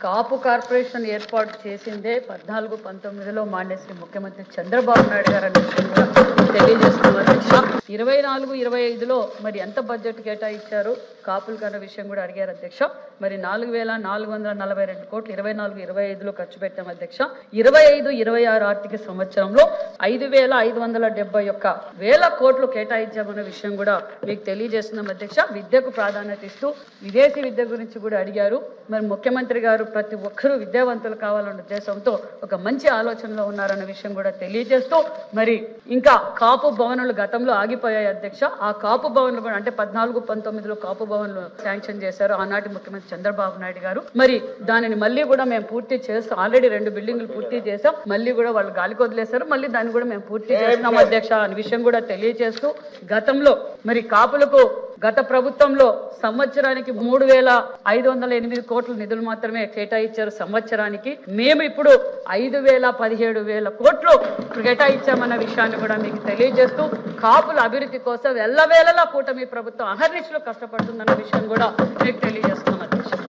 కాపు corporation ఏర్పాటు చేసిందే 14-19లో మాన్య శ్రీ ముఖ్యమంత్రి చంద్రబాబు నాయుడు గారు అనే విషయం కూడా తెలియజేస్తున్నారు. 24-25లో మరి ఎంత బడ్జెట్ కేటాయించారు కాపులకు అన్న విషయం కూడా అడిగారు అధ్యక్ష. మరి 4,442 కోట్లు 24-25లో ఖర్చు పెట్టాం అధ్యక్ష. 25-26 ఆర్థిక సంవత్సరంలో 5,571 కోట్లు కేటాయించామన్న విషయం కూడా మీకు తెలియజేస్తున్నాం అధ్యక్ష. విద్యకు ప్రాధాన్యత ఇస్తూ విదేశీ విద్య గురించి కూడా అడిగారు. మరి ముఖ్యమంత్రి గారు ప్రతి ఒక్కరూ విద్యావంతులు కావాలన్న ఉద్దేశంతో ఒక మంచి ఆలోచనలో ఉన్నారన్న విషయం కూడా తెలియజేస్తూ మరి ఇంకా కాపు భవనాలు గతంలో ఆగిపోయాయి అధ్యక్ష. ఆ కాపు భవన్లు కూడా అంటే 14-19లో కాపు భవన్లు శాంక్షన్ చేశారు ఆనాటి ముఖ్యమంత్రి చంద్రబాబు నాయుడు గారు. మరి దానిని మళ్ళీ కూడా మేము పూర్తి చేస్తాం. ఆల్రెడీ 2 బిల్డింగ్లు పూర్తి చేసాం. మళ్ళీ కూడా వాళ్ళు గాలికి వదిలేశారు. మళ్ళీ దాన్ని కూడా మేము పూర్తి చేస్తున్నాం అధ్యక్ష అనే విషయం కూడా తెలియజేస్తూ గతంలో మరి కాపులకు గత ప్రభుత్వంలో సంవత్సరానికి 3,508 కోట్ల నిధులు మాత్రమే కేటాయించారు సంవత్సరానికి. మేము ఇప్పుడు 5,017 కోట్లు కేటాయించామన్న విషయాన్ని కూడా మీకు తెలియజేస్తూ కాపుల అభివృద్ధి కోసం ఎల్లవేళలా కూటమి ప్రభుత్వం అహర్నిశలు కష్టపడుతుందన్న విషయం కూడా మీకు తెలియజేస్తున్నాం అధ్యక్ష.